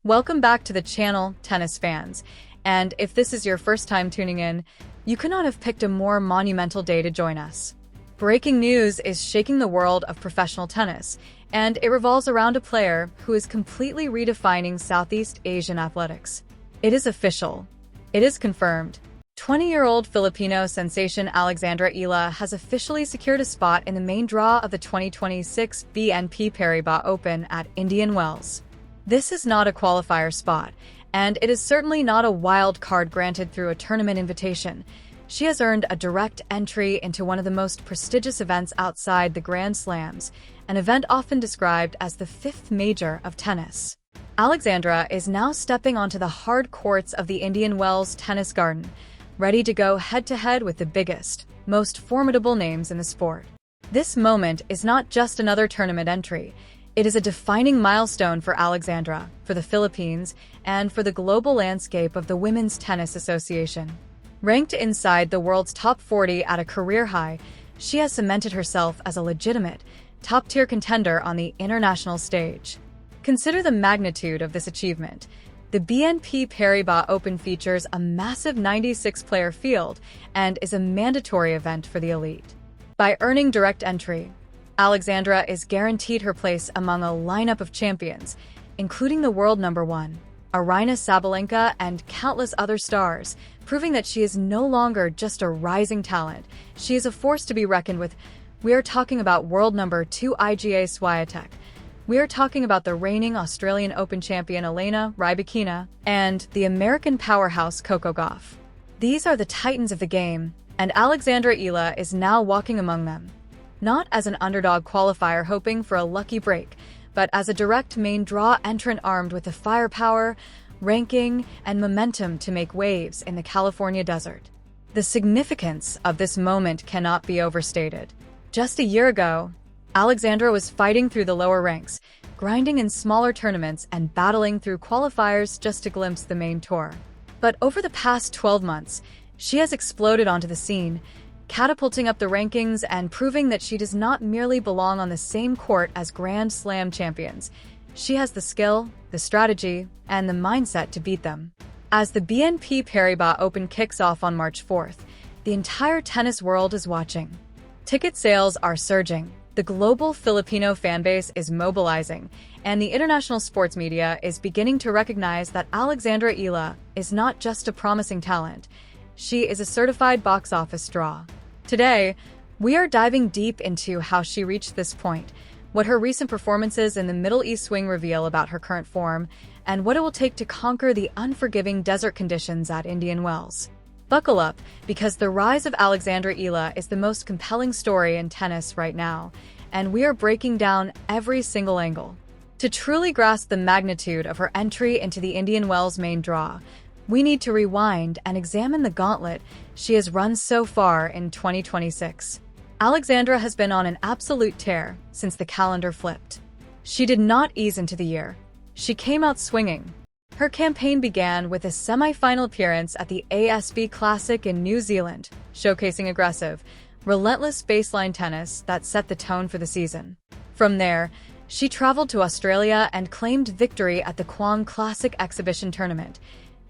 Welcome back to the channel, tennis fans. And if this is your first time tuning in, you could not have picked a more monumental day to join us. Breaking news is shaking the world of professional tennis, and it revolves around a player who is completely redefining Southeast Asian athletics. It is official. It is confirmed. 20-year-old Filipino sensation Alexandra Eala has officially secured a spot in the main draw of the 2026 BNP Paribas Open at Indian Wells. This is not a qualifier spot, and it is certainly not a wild card granted through a tournament invitation. She has earned a direct entry into one of the most prestigious events outside the Grand Slams, an event often described as the fifth major of tennis. Alexandra is now stepping onto the hard courts of the Indian Wells Tennis Garden, ready to go head-to-head with the biggest, most formidable names in the sport. This moment is not just another tournament entry. It is a defining milestone for Alexandra, for the Philippines, and for the global landscape of the Women's Tennis Association. Ranked inside the world's top 40 at a career high, she has cemented herself as a legitimate, top-tier contender on the international stage. Consider the magnitude of this achievement. The BNP Paribas Open features a massive 96-player field and is a mandatory event for the elite. By earning direct entry, Alexandra is guaranteed her place among a lineup of champions, including the world number one, Aryna Sabalenka, and countless other stars, proving that she is no longer just a rising talent. She is a force to be reckoned with. We are talking about world number 2 Iga Swiatek. We are talking about the reigning Australian Open champion Elena Rybakina and the American powerhouse Coco Gauff. These are the titans of the game, and Alexandra Eala is now walking among them. Not as an underdog qualifier hoping for a lucky break, but as a direct main draw entrant armed with the firepower, ranking, and momentum to make waves in the California desert. The significance of this moment cannot be overstated. Just a year ago, Alexandra was fighting through the lower ranks, grinding in smaller tournaments and battling through qualifiers just to glimpse the main tour. But over the past 12 months, she has exploded onto the scene, catapulting up the rankings and proving that she does not merely belong on the same court as Grand Slam champions. She has the skill, the strategy, and the mindset to beat them. As the BNP Paribas Open kicks off on March 4th, the entire tennis world is watching. Ticket sales are surging. The global Filipino fanbase is mobilizing, and the international sports media is beginning to recognize that Alexandra Eala is not just a promising talent. She is a certified box office draw. Today, we are diving deep into how she reached this point, what her recent performances in the Middle East swing reveal about her current form, and what it will take to conquer the unforgiving desert conditions at Indian Wells. Buckle up, because the rise of Alexandra Eala is the most compelling story in tennis right now, and we are breaking down every single angle. To truly grasp the magnitude of her entry into the Indian Wells main draw, we need to rewind and examine the gauntlet she has run so far in 2026. Alexandra has been on an absolute tear since the calendar flipped. She did not ease into the year. She came out swinging. Her campaign began with a semi-final appearance at the ASB Classic in New Zealand, showcasing aggressive, relentless baseline tennis that set the tone for the season. From there, she traveled to Australia and claimed victory at the Quang Classic Exhibition Tournament,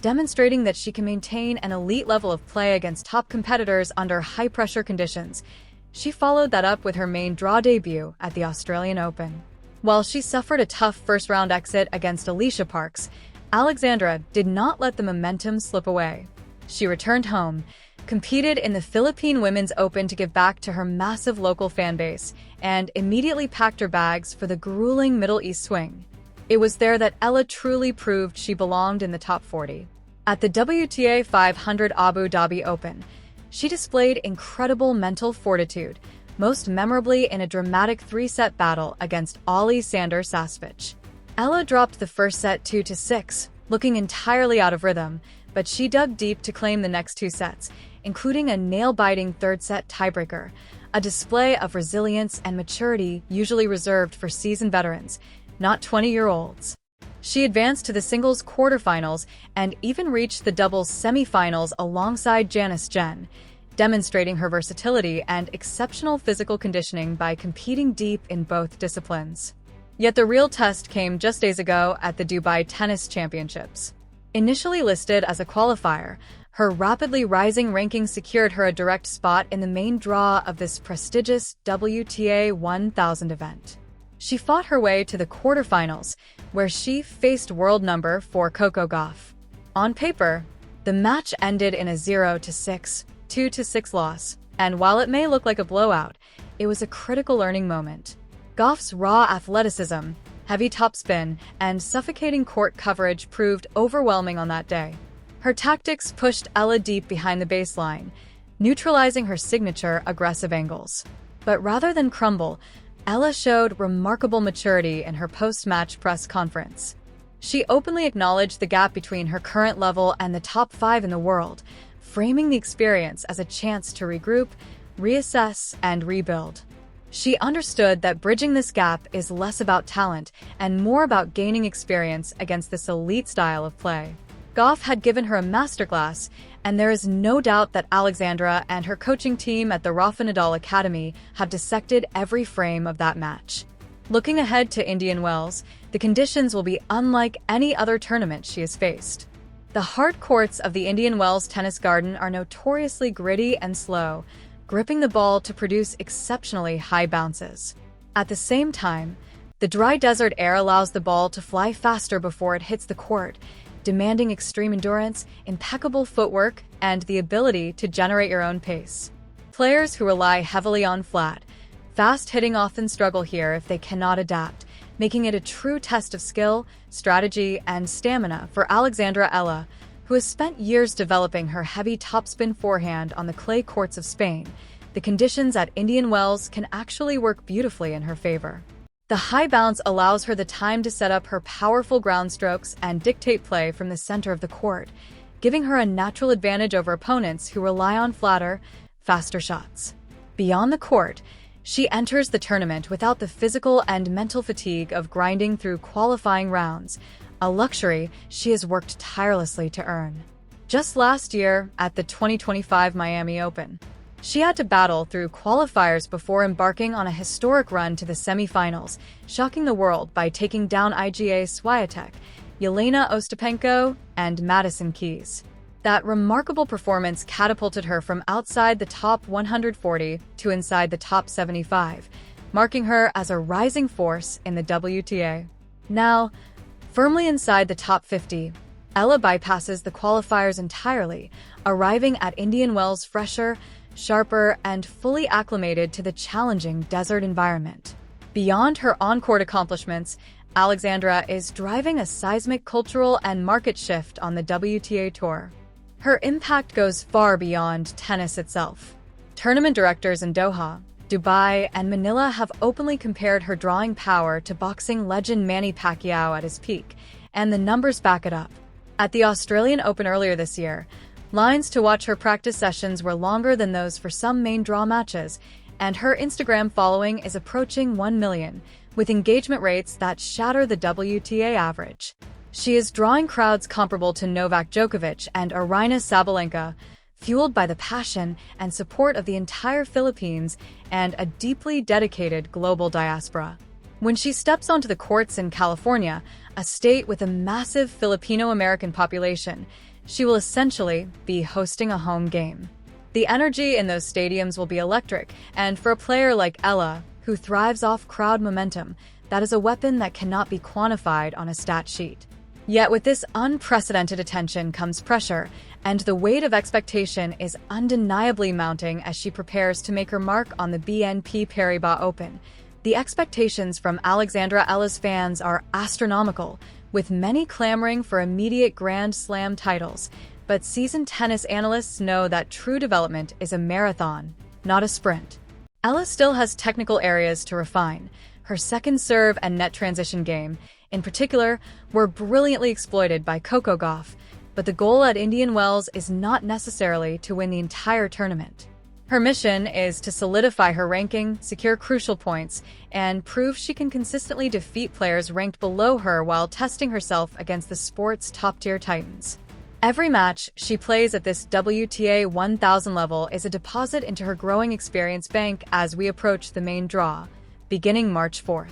demonstrating that she can maintain an elite level of play against top competitors under high-pressure conditions. She followed that up with her main draw debut at the Australian Open. While she suffered a tough first-round exit against Alicia Parks, Alexandra did not let the momentum slip away. She returned home, competed in the Philippine Women's Open to give back to her massive local fanbase, and immediately packed her bags for the grueling Middle East swing. It was there that Ella truly proved she belonged in the top 40. At the WTA 500 Abu Dhabi Open, she displayed incredible mental fortitude, most memorably in a dramatic three-set battle against Alexandra Sasnovich. Ella dropped the first set 2-6, looking entirely out of rhythm, but she dug deep to claim the next two sets, including a nail-biting third-set tiebreaker, a display of resilience and maturity usually reserved for seasoned veterans, not 20-year-olds. She advanced to the singles quarterfinals and even reached the doubles semifinals alongside Janice Jen, demonstrating her versatility and exceptional physical conditioning by competing deep in both disciplines. Yet the real test came just days ago at the Dubai Tennis Championships. Initially listed as a qualifier, her rapidly rising ranking secured her a direct spot in the main draw of this prestigious WTA 1000 event. She fought her way to the quarterfinals, where she faced world number 4 Coco Gauff. On paper, the match ended in a 0-6, 2-6 loss, and while it may look like a blowout, it was a critical learning moment. Gauff's raw athleticism, heavy topspin, and suffocating court coverage proved overwhelming on that day. Her tactics pushed Eala deep behind the baseline, neutralizing her signature aggressive angles. But rather than crumble, Eala showed remarkable maturity in her post-match press conference. She openly acknowledged the gap between her current level and the top 5 in the world, framing the experience as a chance to regroup, reassess, and rebuild. She understood that bridging this gap is less about talent and more about gaining experience against this elite style of play. Gauff had given her a masterclass, and there is no doubt that Alexandra and her coaching team at the Rafa Nadal Academy have dissected every frame of that match. Looking ahead to Indian Wells, the conditions will be unlike any other tournament she has faced. The hard courts of the Indian Wells Tennis Garden are notoriously gritty and slow, gripping the ball to produce exceptionally high bounces. At the same time, the dry desert air allows the ball to fly faster before it hits the court, demanding extreme endurance, impeccable footwork, and the ability to generate your own pace. Players who rely heavily on fast hitting often struggle here if they cannot adapt, making it a true test of skill, strategy, and stamina for Alexandra Eala, who has spent years developing her heavy topspin forehand on the clay courts of Spain. The conditions at Indian Wells can actually work beautifully in her favor. The high bounce allows her the time to set up her powerful ground strokes and dictate play from the center of the court, giving her a natural advantage over opponents who rely on faster shots. Beyond the court, she enters the tournament without the physical and mental fatigue of grinding through qualifying rounds, a luxury she has worked tirelessly to earn. Just last year, at the 2025 Miami Open, she had to battle through qualifiers before embarking on a historic run to the semifinals, shocking the world by taking down Iga Swiatek, Yelena Ostapenko, and Madison Keys. That remarkable performance catapulted her from outside the top 140 to inside the top 75, marking her as a rising force in the WTA. Now, firmly inside the top 50, Eala bypasses the qualifiers entirely, arriving at Indian Wells fresher, sharper, and fully acclimated to the challenging desert environment. Beyond her on-court accomplishments, Alexandra is driving a seismic cultural and market shift on the WTA Tour. Her impact goes far beyond tennis itself. Tournament directors in Doha, Dubai, and Manila have openly compared her drawing power to boxing legend Manny Pacquiao at his peak, and the numbers back it up. At the Australian Open earlier this year, lines to watch her practice sessions were longer than those for some main draw matches, and her Instagram following is approaching 1 million, with engagement rates that shatter the WTA average. She is drawing crowds comparable to Novak Djokovic and Aryna Sabalenka, fueled by the passion and support of the entire Philippines and a deeply dedicated global diaspora. When she steps onto the courts in California, a state with a massive Filipino-American population, she will essentially be hosting a home game. The energy in those stadiums will be electric, and for a player like Eala, who thrives off crowd momentum, that is a weapon that cannot be quantified on a stat sheet. Yet with this unprecedented attention comes pressure, and the weight of expectation is undeniably mounting as she prepares to make her mark on the BNP Paribas Open. The expectations from Alexandra Eala's fans are astronomical, with many clamoring for immediate Grand Slam titles, but seasoned tennis analysts know that true development is a marathon, not a sprint. Eala still has technical areas to refine. Her second serve and net transition game, in particular, were brilliantly exploited by Coco Gauff, but the goal at Indian Wells is not necessarily to win the entire tournament. Her mission is to solidify her ranking, secure crucial points, and prove she can consistently defeat players ranked below her while testing herself against the sport's top-tier titans. Every match she plays at this WTA 1000 level is a deposit into her growing experience bank as we approach the main draw, beginning March 4th.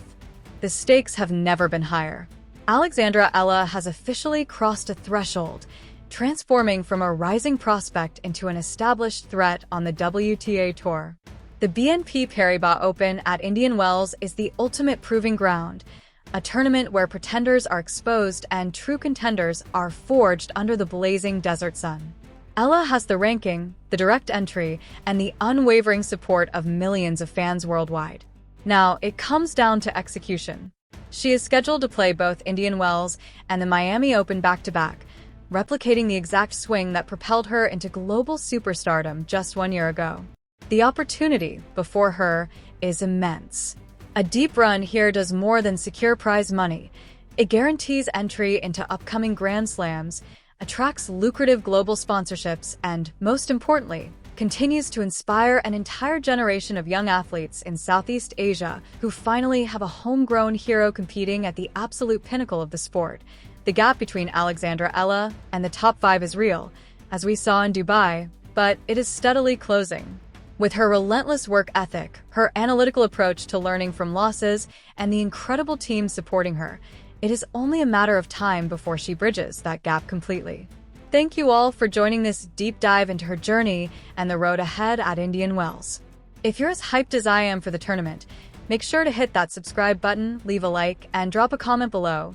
the stakes have never been higher. Alexandra Eala has officially crossed a threshold, transforming from a rising prospect into an established threat on the WTA Tour. The BNP Paribas Open at Indian Wells is the ultimate proving ground, a tournament where pretenders are exposed and true contenders are forged under the blazing desert sun. Eala has the ranking, the direct entry, and the unwavering support of millions of fans worldwide. Now, it comes down to execution. She is scheduled to play both Indian Wells and the Miami Open back-to-back, replicating the exact swing that propelled her into global superstardom just 1 year ago. The opportunity before her is immense. A deep run here does more than secure prize money. It guarantees entry into upcoming Grand Slams, attracts lucrative global sponsorships, and, most importantly, continues to inspire an entire generation of young athletes in Southeast Asia who finally have a homegrown hero competing at the absolute pinnacle of the sport. The gap between Alexandra Eala and the top 5 is real, as we saw in Dubai, but it is steadily closing. With her relentless work ethic, her analytical approach to learning from losses, and the incredible team supporting her, it is only a matter of time before she bridges that gap completely. Thank you all for joining this deep dive into her journey and the road ahead at Indian Wells. If you're as hyped as I am for the tournament, make sure to hit that subscribe button, leave a like, and drop a comment below.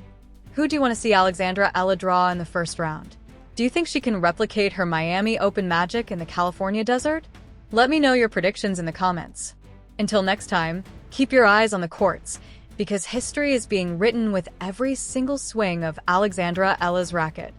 Who do you want to see Alexandra Eala draw in the first round? Do you think she can replicate her Miami Open magic in the California desert? Let me know your predictions in the comments. Until next time, keep your eyes on the courts, because history is being written with every single swing of Alexandra Eala's racket.